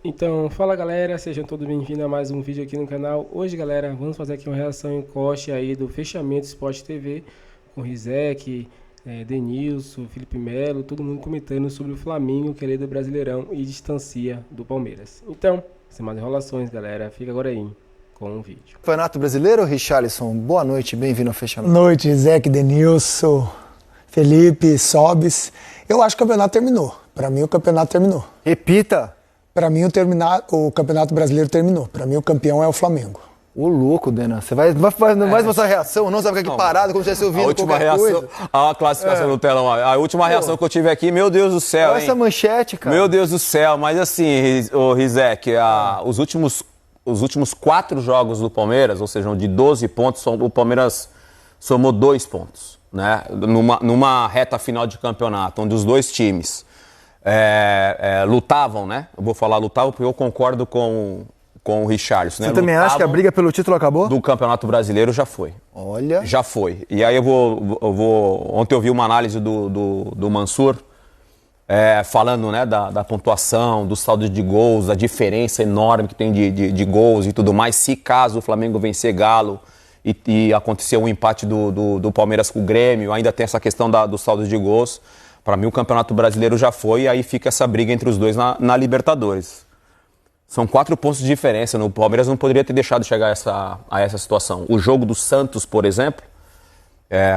Então, fala galera, sejam todos bem-vindos a mais um vídeo aqui no canal. Hoje, galera, vamos fazer aqui uma reação em corte aí do fechamento Sport TV com Rizek, Denilson, Felipe Melo, todo mundo comentando sobre o Flamengo, que é líder do Brasileirão e distancia do Palmeiras. Então, sem mais enrolações, galera, fica agora aí com o vídeo. Campeonato Brasileiro, Richarlison, boa noite, bem-vindo ao fechamento. Boa noite, Rizek, Denilson, Felipe, Sobis. Eu acho que o campeonato terminou. Para mim, o campeonato terminou. Repita. Para mim, o Campeonato Brasileiro terminou. Para mim, o campeão é o Flamengo. Ô, louco, Dena. Você vai mostrar a reação, não sabe ficar aqui parado, como se estivesse ouvindo a última qualquer reação, coisa. a classificação no telão. A última reação que eu tive aqui, meu Deus do céu, Olha essa manchete, cara. Meu Deus do céu, mas assim, o Rizek, os últimos 4 jogos do Palmeiras, ou seja, de 12 pontos, o Palmeiras somou 2 pontos, né? Numa reta final de campeonato, onde os dois times lutavam, né? Eu vou falar lutavam porque eu concordo com o Richarlison. Você né? também acha que a briga pelo título acabou? Do Campeonato Brasileiro já foi. Olha. Já foi. E aí ontem eu vi uma análise do Mansur, falando, né, da pontuação, do saldo de gols, da diferença enorme que tem de gols e tudo mais. Se caso o Flamengo vencer Galo e acontecer um empate do Palmeiras com o Grêmio, ainda tem essa questão do saldo de gols. Para mim o Campeonato Brasileiro já foi e aí fica essa briga entre os dois na Libertadores. São 4 pontos de diferença. O Palmeiras não poderia ter deixado chegar a essa situação. O jogo do Santos, por exemplo,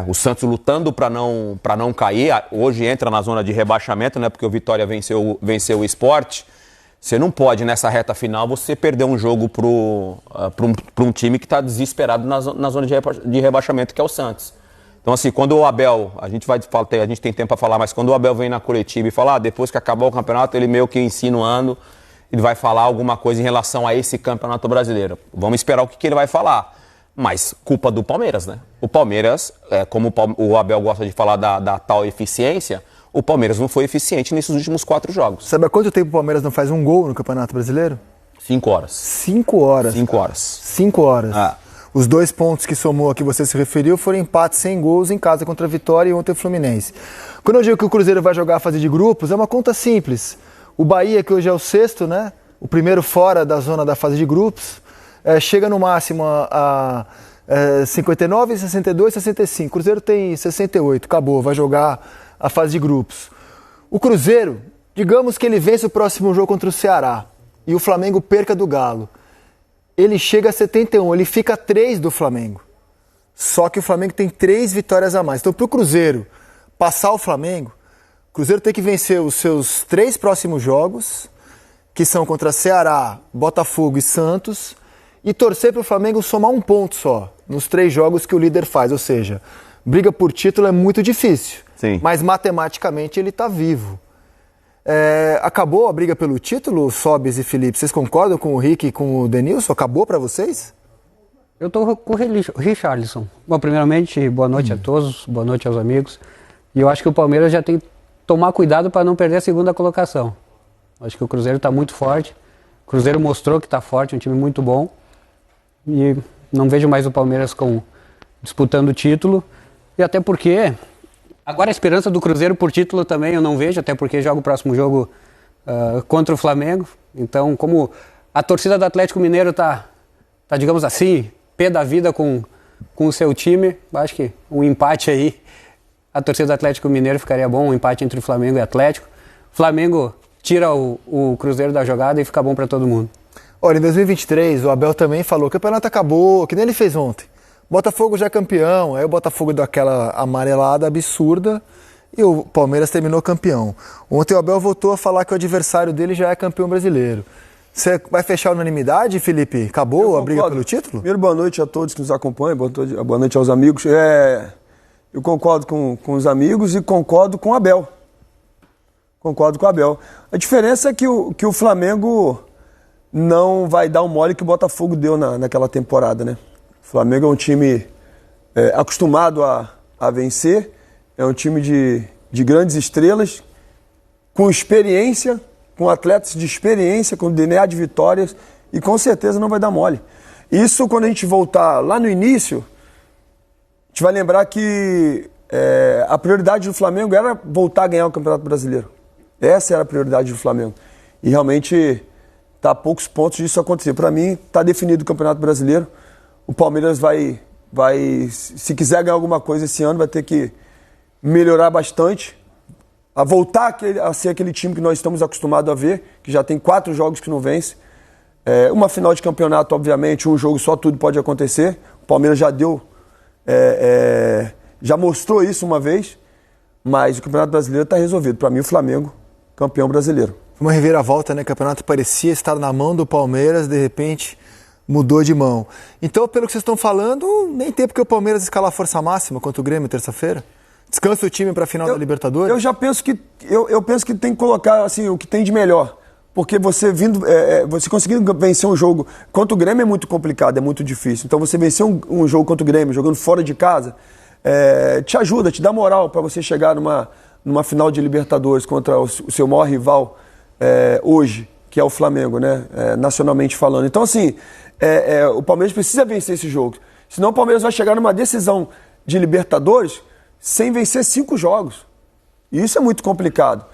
o Santos lutando para não cair, hoje entra na zona de rebaixamento, né, porque o Vitória venceu o Sport. Você não pode, nessa reta final, você perder um jogo para um time que está desesperado na zona de rebaixamento, que é o Santos. Então, assim, quando o Abel, a gente tem tempo para falar, mas quando o Abel vem na coletiva e fala, depois que acabar o campeonato, ele meio que insinuando, ele vai falar alguma coisa em relação a esse Campeonato Brasileiro. Vamos esperar o que ele vai falar. Mas culpa do Palmeiras, né? O Palmeiras, como o Abel gosta de falar da tal eficiência, o Palmeiras não foi eficiente nesses últimos 4 jogos. Sabe há quanto tempo o Palmeiras não faz um gol no Campeonato Brasileiro? 5 horas. 5 horas. 5 horas. 5 horas. Os 2 pontos que somou a que você se referiu foram empates sem gols em casa contra a Vitória e ontem o Fluminense. Quando eu digo que o Cruzeiro vai jogar a fase de grupos, é uma conta simples. O Bahia, que hoje é o 6º, né? O primeiro fora da zona da fase de grupos, chega no máximo a 59, 62, 65. O Cruzeiro tem 68, acabou, vai jogar a fase de grupos. O Cruzeiro, digamos que ele vence o próximo jogo contra o Ceará e o Flamengo perca do Galo. Ele chega a 71, ele fica a 3 do Flamengo. Só que o Flamengo tem 3 vitórias a mais. Então, para o Cruzeiro passar o Flamengo, o Cruzeiro tem que vencer os seus 3 próximos jogos, que são contra Ceará, Botafogo e Santos, e torcer para o Flamengo somar 1 ponto só nos 3 jogos que o líder faz. Ou seja, briga por título é muito difícil, Sim. Mas matematicamente ele está vivo. Acabou a briga pelo título, Sobis e Felipe? Vocês concordam com o Rick e com o Denilson? Acabou para vocês? Eu estou com o Richarlison. Bom, primeiramente, boa noite a todos, boa noite aos amigos. E eu acho que o Palmeiras já tem que tomar cuidado para não perder a 2ª colocação. Acho que o Cruzeiro está muito forte. O Cruzeiro mostrou que está forte, um time muito bom. E não vejo mais o Palmeiras disputando o título. E até porque agora a esperança do Cruzeiro por título também eu não vejo, até porque joga o próximo jogo contra o Flamengo. Então, como a torcida do Atlético Mineiro tá, digamos assim, pé da vida com o seu time, acho que um empate aí, a torcida do Atlético Mineiro ficaria bom, um empate entre Flamengo e Atlético. Flamengo tira o Cruzeiro da jogada e fica bom para todo mundo. Olha, em 2023 o Abel também falou que o campeonato acabou, que nem ele fez ontem. Botafogo já é campeão, aí o Botafogo deu aquela amarelada absurda e o Palmeiras terminou campeão. Ontem o Abel voltou a falar que o adversário dele já é campeão brasileiro. Você vai fechar a unanimidade, Felipe? Acabou a briga pelo título? Primeiro, boa noite a todos que nos acompanham, boa noite aos amigos. Eu concordo com os amigos e concordo com o Abel. Concordo com o Abel. A diferença é que o Flamengo não vai dar o mole que o Botafogo deu naquela temporada, né? O Flamengo é um time acostumado a vencer, é um time de grandes estrelas, com experiência, com atletas de experiência, com DNA de vitórias, e com certeza não vai dar mole. Isso, quando a gente voltar lá no início, a gente vai lembrar que a prioridade do Flamengo era voltar a ganhar o Campeonato Brasileiro. Essa era a prioridade do Flamengo. E realmente Tá a poucos pontos disso acontecer. Para mim, está definido o Campeonato Brasileiro. O Palmeiras vai, se quiser ganhar alguma coisa esse ano, vai ter que melhorar bastante, a voltar a ser aquele time que nós estamos acostumados a ver, que já tem 4 jogos que não vence. Uma final de campeonato, obviamente, um jogo só, tudo pode acontecer. O Palmeiras já deu, já mostrou isso uma vez, mas o Campeonato Brasileiro está resolvido. Para mim, o Flamengo, campeão brasileiro. Uma reviravolta, né? O campeonato parecia estar na mão do Palmeiras, de repente mudou de mão. Então, pelo que vocês estão falando, nem tem porque o Palmeiras escalar a força máxima contra o Grêmio terça-feira? Descansa o time para a final da Libertadores? Eu já penso que eu penso que tem que colocar assim, o que tem de melhor. Porque você você conseguindo vencer um jogo contra o Grêmio é muito complicado, é muito difícil. Então você vencer um jogo contra o Grêmio, jogando fora de casa, te ajuda, te dá moral para você chegar numa final de Libertadores contra o seu maior rival hoje, que é o Flamengo, né? Nacionalmente falando. Então assim, o Palmeiras precisa vencer esse jogo. Senão o Palmeiras vai chegar numa decisão de Libertadores sem vencer 5 jogos. E isso é muito complicado.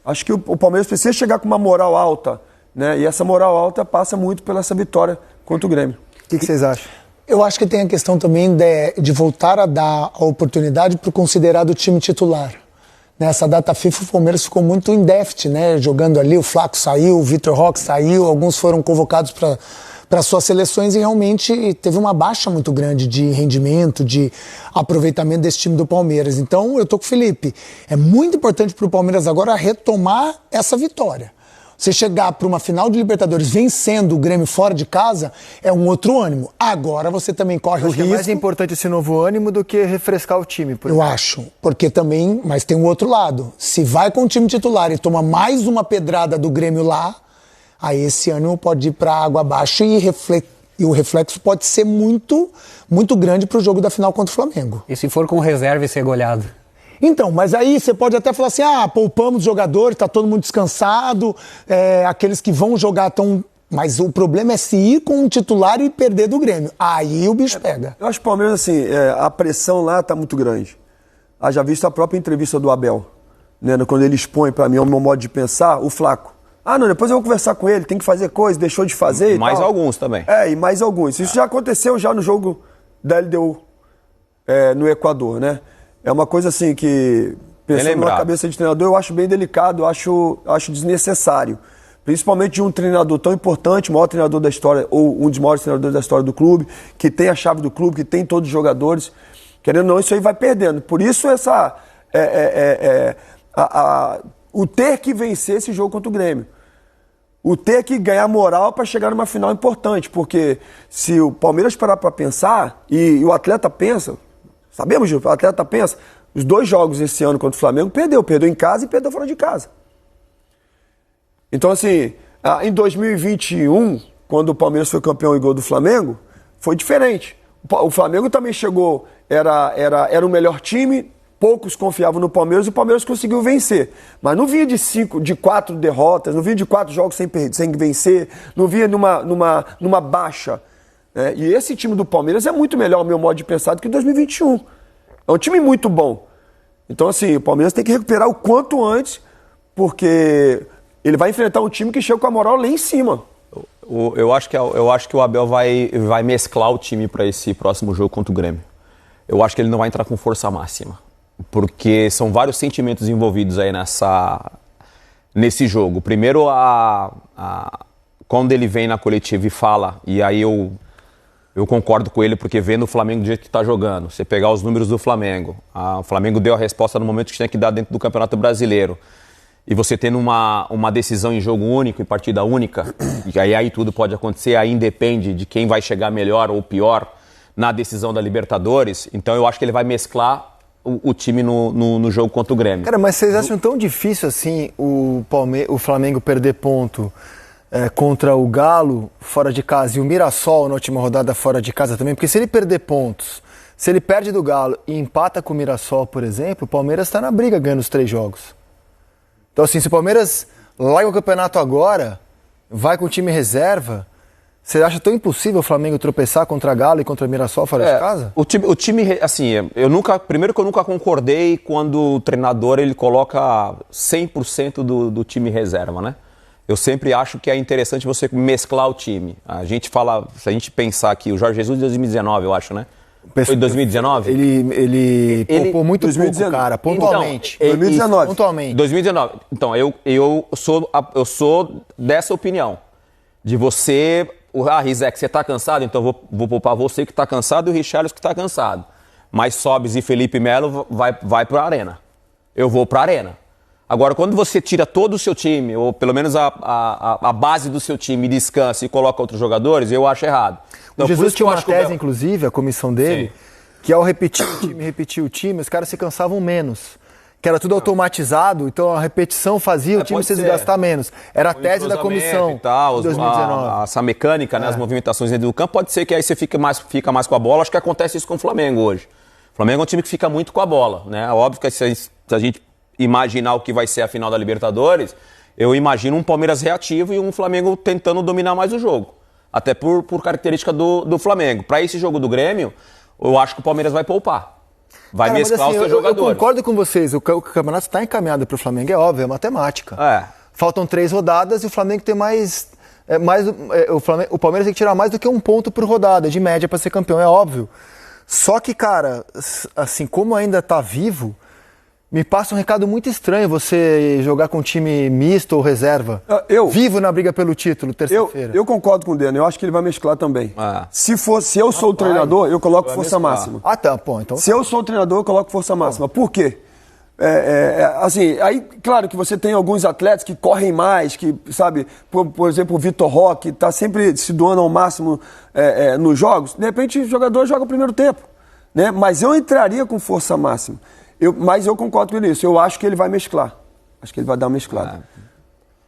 Acho que o Palmeiras precisa chegar com uma moral alta, né? E essa moral alta passa muito pela essa vitória contra o Grêmio. O que vocês acham? Eu acho que tem a questão também de voltar a dar a oportunidade para o considerado time titular. Nessa data FIFA, o Palmeiras ficou muito em déficit, né? Jogando ali, o Flaco saiu, o Vitor Roque saiu, alguns foram convocados para suas seleções e realmente teve uma baixa muito grande de rendimento, de aproveitamento desse time do Palmeiras. Então, eu tô com o Felipe. É muito importante para o Palmeiras agora retomar essa vitória. Você chegar para uma final de Libertadores vencendo o Grêmio fora de casa é um outro ânimo. Agora você também corre o risco. É mais importante esse novo ânimo do que refrescar o time, por exemplo. Eu acho, porque também, mas tem um outro lado. Se vai com o time titular e toma mais uma pedrada do Grêmio lá, aí esse ânimo pode ir para água abaixo e o reflexo pode ser muito, muito grande para o jogo da final contra o Flamengo. E se for com reserva e ser goleado? Então, mas aí você pode até falar assim, poupamos os jogadores, tá todo mundo descansado, aqueles que vão jogar estão... Mas o problema é se ir com um titular e perder do Grêmio. Aí o bicho pega. Eu acho que o Palmeiras, assim, a pressão lá tá muito grande. Já visto a própria entrevista do Abel, né, quando ele expõe para mim o meu modo de pensar, o Flaco. Não, depois eu vou conversar com ele, tem que fazer coisa, deixou de fazer e mais tal. Alguns também. E mais alguns. Isso já aconteceu já no jogo da LDU, no Equador, né? É uma coisa assim que, pensando na cabeça de treinador, eu acho bem delicado, eu acho desnecessário. Principalmente de um treinador tão importante, o maior treinador da história, ou um dos maiores treinadores da história do clube, que tem a chave do clube, que tem todos os jogadores. Querendo ou não, isso aí vai perdendo. Por isso o ter que vencer esse jogo contra o Grêmio. O ter que ganhar moral para chegar numa final importante. Porque se o Palmeiras parar para pensar, e o atleta pensa, sabemos disso, o atleta pensa, os 2 jogos esse ano contra o Flamengo perdeu em casa e perdeu fora de casa. Então assim, em 2021, quando o Palmeiras foi campeão e gol do Flamengo, foi diferente. O Flamengo também chegou, era o melhor time, poucos confiavam no Palmeiras e o Palmeiras conseguiu vencer. Mas não vinha de 4 derrotas, não vinha de 4 jogos sem vencer, não vinha numa baixa. E esse time do Palmeiras é muito melhor, ao meu modo de pensar, do que 2021. É um time muito bom. Então, assim, o Palmeiras tem que recuperar o quanto antes, porque ele vai enfrentar um time que chega com a moral lá em cima. Eu acho que o Abel vai mesclar o time para esse próximo jogo contra o Grêmio. Eu acho que ele não vai entrar com força máxima, porque são vários sentimentos envolvidos aí nesse jogo. Primeiro, quando ele vem na coletiva e fala, e aí eu concordo com ele, porque vendo o Flamengo do jeito que está jogando, você pegar os números do Flamengo, o Flamengo deu a resposta no momento que tinha que dar dentro do Campeonato Brasileiro, e você tendo uma decisão em jogo único e partida única, e aí tudo pode acontecer, aí independe de quem vai chegar melhor ou pior na decisão da Libertadores. Então eu acho que ele vai mesclar o time no jogo contra o Grêmio. Cara, mas vocês acham tão difícil assim o Flamengo perder ponto contra o Galo fora de casa e o Mirassol na última rodada fora de casa também? Porque se ele perder pontos, se ele perde do Galo e empata com o Mirassol, por exemplo, o Palmeiras está na briga ganhando os 3 jogos. Então assim, se o Palmeiras larga o campeonato agora, vai com o time reserva, você acha tão impossível o Flamengo tropeçar contra Galo e contra Mirassol fora de casa? O time, assim, primeiro que eu nunca concordei quando o treinador ele coloca 100% do time reserva, né? eu sempre acho que é interessante você mesclar o time. A gente fala, se a gente pensar aqui, o Jorge Jesus de 2019, eu acho, né? Foi 2019? Ele poupou muito 2019. Pouco, cara, pontualmente. Então, 2019. Pontualmente. 2019. Então, eu sou dessa opinião. De você... Rizek, você tá cansado? Então vou poupar você que tá cansado e o Richarlison que tá cansado. Mas Sobis e Felipe Melo vai pra arena. Eu vou pra arena. Agora, quando você tira todo o seu time, ou pelo menos a base do seu time, descansa e coloca outros jogadores, eu acho errado. Então, o Jesus tinha uma tese, inclusive, a comissão dele, que ao repetir o time, os caras se cansavam menos. Que era tudo automatizado, então a repetição fazia o time se desgastar menos. Era a tese da comissão e tal, em 2019. Essa mecânica, né, as movimentações dentro do campo, pode ser que aí você fica mais com a bola. Acho que acontece isso com o Flamengo hoje. O Flamengo é um time que fica muito com a bola, né? Óbvio que se a gente imaginar o que vai ser a final da Libertadores, eu imagino um Palmeiras reativo e um Flamengo tentando dominar mais o jogo. Até por característica do Flamengo. Para esse jogo do Grêmio, eu acho que o Palmeiras vai poupar. Vai mesclar os seus jogadores. Eu concordo com vocês, o campeonato está encaminhado para o Flamengo, é óbvio, é matemática. Faltam 3 rodadas e o Flamengo tem o Palmeiras tem que tirar mais do que 1 ponto por rodada, de média, para ser campeão, é óbvio. Só que, cara, assim, como ainda está vivo, me passa um recado muito estranho você jogar com um time misto ou reserva. Vivo na briga pelo título, terça-feira. Eu concordo com o Deno, eu acho que ele vai mesclar também. Se eu sou o treinador, eu coloco força máxima. Então. Se eu sou o treinador, eu coloco força máxima. Por quê? Assim, aí, claro que você tem alguns atletas que correm mais, que, sabe, por exemplo, o Vitor Roque está sempre se doando ao máximo nos jogos. De repente, o jogador joga o primeiro tempo, né? Mas eu entraria com força máxima. Mas eu concordo com isso. Eu acho que ele vai mesclar. Acho que ele vai dar uma mesclada.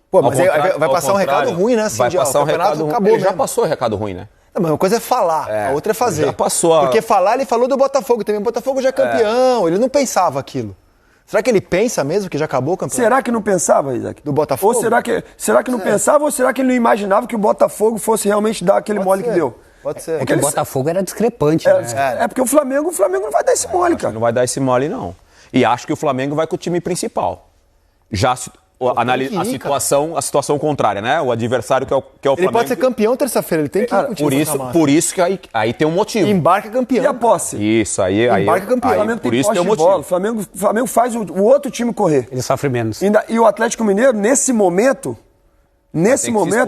Pô, mas vai passar um recado ruim, né? Assim, vai passar um recado ruim. Acabou, já passou o recado ruim, né? Não, mas uma coisa é falar, a outra é fazer. Já passou. Porque falar, ele falou do Botafogo também. O Botafogo já é campeão, ele não pensava aquilo. Será que ele pensa mesmo que já acabou o campeonato? Será que não pensava, Isaac? Do Botafogo? Ou será que não pensava, ou será que ele não imaginava que o Botafogo fosse realmente dar aquele mole que deu? Pode ser. Porque o Botafogo era discrepante, né? Porque o Flamengo não vai dar esse mole, cara. Não vai dar esse mole, não. E acho que o Flamengo vai com o time principal. Já a situação contrária, né? O adversário que é o Flamengo. Ele pode ser campeão terça-feira, ele tem que ir com o time. Por isso que aí tem um motivo. Embarca campeão. E a posse? Isso, aí embarca campeão. O Flamengo por tem isso posse tem um de motivo. bola. O Flamengo faz o outro time correr. Ele sofre menos. E o Atlético Mineiro, nesse momento,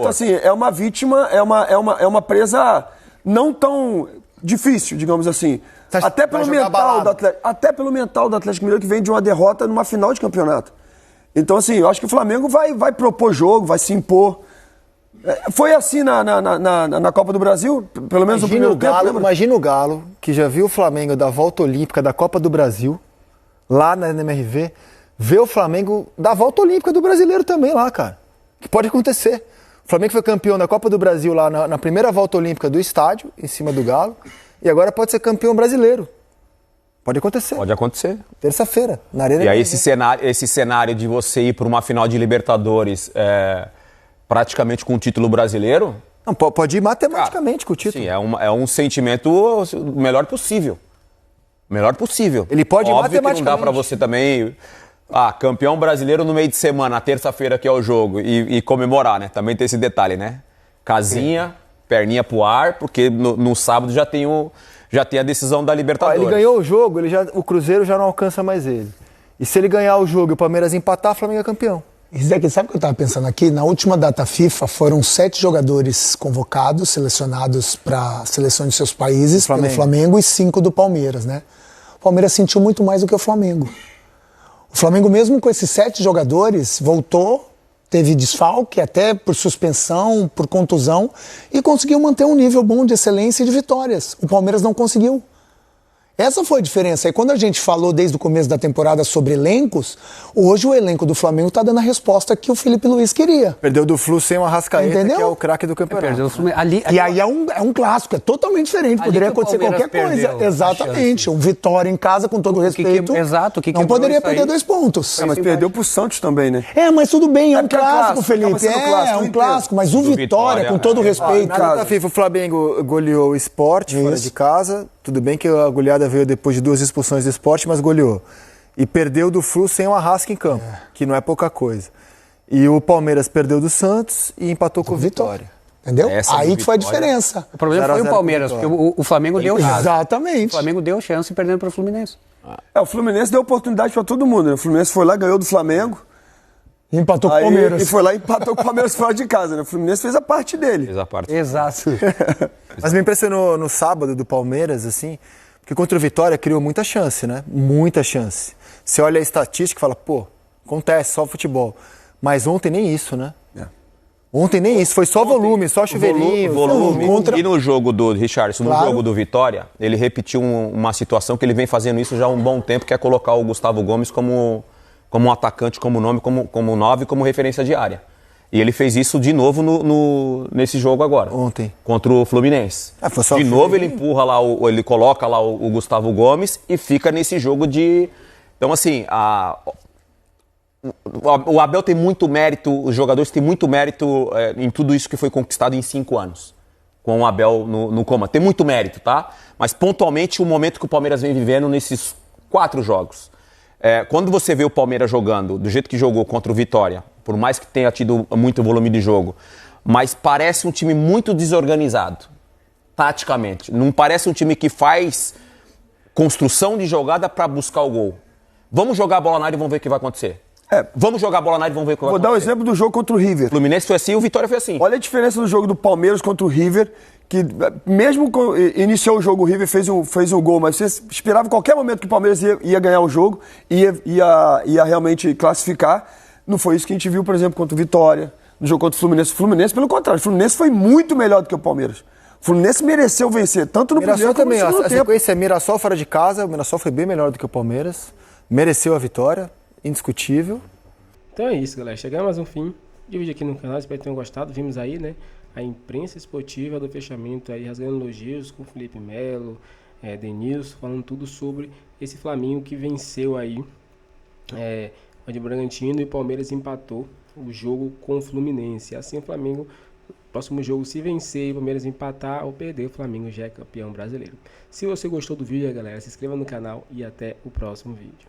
assim, é uma vítima, é uma presa não tão difícil, digamos assim. Até pelo mental do Atlético Mineiro, que vem de uma derrota numa final de campeonato. Então, assim, eu acho que o Flamengo vai propor jogo, vai se impor. Foi assim na Copa do Brasil, pelo menos no primeiro tempo. Imagina o Galo, que já viu o Flamengo da volta olímpica da Copa do Brasil, lá na MRV, ver o Flamengo da volta olímpica do brasileiro também lá, cara. Que pode acontecer. O Flamengo foi campeão da Copa do Brasil lá na primeira volta olímpica do estádio, em cima do Galo, e agora pode ser campeão brasileiro. Pode acontecer. Pode acontecer. Terça-feira, na Arena. E aí esse cenário de você ir para uma final de Libertadores praticamente com o título brasileiro... Não, pode ir matematicamente com o título. Sim, é um sentimento o melhor possível. Melhor possível. Ele pode ir matematicamente. Que não dá para você também... campeão brasileiro no meio de semana, na terça-feira que é o jogo, e comemorar, né? Também tem esse detalhe, né? Casinha, perninha pro ar, porque no sábado já tem a decisão da Libertadores. Ele ganhou o jogo, o Cruzeiro já não alcança mais ele. E se ele ganhar o jogo e o Palmeiras empatar, o Flamengo é campeão. Isaac, sabe o que eu estava pensando aqui? Na última data FIFA foram 7 jogadores convocados, selecionados para a seleção de seus países, pelo Flamengo, e 5 do Palmeiras, né? O Palmeiras sentiu muito mais do que o Flamengo. O Flamengo, mesmo com esses 7 jogadores, voltou, teve desfalque, até por suspensão, por contusão, e conseguiu manter um nível bom de excelência e de vitórias. O Palmeiras não conseguiu. Essa foi a diferença. E quando a gente falou desde o começo da temporada sobre elencos, hoje o elenco do Flamengo está dando a resposta que o Felipe Luiz queria. Perdeu do Flu sem o Arrascaeta, que é o craque do campeonato. E aí é um clássico, é totalmente diferente. Poderia acontecer qualquer coisa. Exatamente. Um Vitória em casa, com todo o respeito. Não poderia perder 2 pontos. Mas perdeu pro Santos também, né? Mas tudo bem, é um clássico, Felipe. É um clássico, mas o Vitória, com todo o respeito. Na data FIFA, o Flamengo goleou o Sport fora de casa. Tudo bem que a goleada veio depois de 2 expulsões do Sport, mas goleou. E perdeu do Flu sem o Arrasca em campo, que não é pouca coisa. E o Palmeiras perdeu do Santos e empatou com o Vitória. Entendeu? Essa Aí do que foi a Vitória. diferença. O problema 0 a foi o 0 Palmeiras, com porque o o Flamengo deu chance. O Exatamente. Flamengo deu chance perdendo para o Fluminense. O Fluminense deu oportunidade para todo mundo, né? O Fluminense foi lá, ganhou do Flamengo. E empatou com o Aí, Palmeiras. e foi lá e empatou com o Palmeiras fora de casa, né? O Fluminense fez a parte dele. Fez a parte. Exato. Mas me impressionou no sábado do Palmeiras, assim, porque contra o Vitória criou muita chance, né? Muita chance. Você olha a estatística e fala, pô, acontece, só futebol. Mas ontem nem isso, né? Ontem nem isso, foi só volume, só chuveirinho. Volume. Contra- E no jogo do Richarlison, no Claro. jogo do Vitória, ele repetiu uma situação que ele vem fazendo isso já há um bom tempo, que é colocar o Gustavo Gomes como um atacante, como nome, como 9, como referência de área. E ele fez isso de novo nesse jogo agora. Ontem. Contra o Fluminense. Foi só De o novo ele chuveirinho. empurra lá, ele coloca lá o Gustavo Gomes e fica nesse jogo de... Então assim, o Abel tem muito mérito, os jogadores têm muito mérito em tudo isso que foi conquistado em 5 anos. Com o Abel no comando. Tem muito mérito, tá? Mas pontualmente o momento que o Palmeiras vem vivendo nesses 4 jogos. Quando você vê o Palmeiras jogando do jeito que jogou contra o Vitória, por mais que tenha tido muito volume de jogo, mas parece um time muito desorganizado, taticamente. Não parece um time que faz construção de jogada para buscar o gol. Vamos jogar a bola na área e vamos ver o que vai acontecer. Vamos jogar a bola na área e vamos ver o que vai Vou acontecer. dar um exemplo do jogo contra o River. O Fluminense foi assim e o Vitória foi assim. Olha a diferença do jogo do Palmeiras contra o River, que mesmo iniciou o jogo, o River fez um gol, mas você esperava em qualquer momento que o Palmeiras ia ganhar o jogo, ia realmente classificar. Não foi isso que a gente viu, por exemplo, contra o Vitória, no jogo contra o Fluminense. O Fluminense, pelo contrário, o Fluminense foi muito melhor do que o Palmeiras. O Fluminense mereceu vencer, tanto no Mirassol primeiro como no também, segundo a tempo. sequência é Mirassol fora de casa, o Mirassol foi bem melhor do que o Palmeiras, mereceu a vitória, indiscutível. Então é isso, galera. Chegamos a mais um fim de vídeo aqui no canal. Espero que tenham gostado. Vimos aí, né, a imprensa esportiva do fechamento aí, rasgando elogios com o Felipe Melo, Denilson, falando tudo sobre esse Flamengo que venceu aí o de Bragantino, e o Palmeiras empatou o jogo com o Fluminense. Assim o Flamengo, próximo jogo, se vencer e o Palmeiras empatar ou perder, o Flamengo já é campeão brasileiro. Se você gostou do vídeo, galera, se inscreva no canal e até o próximo vídeo.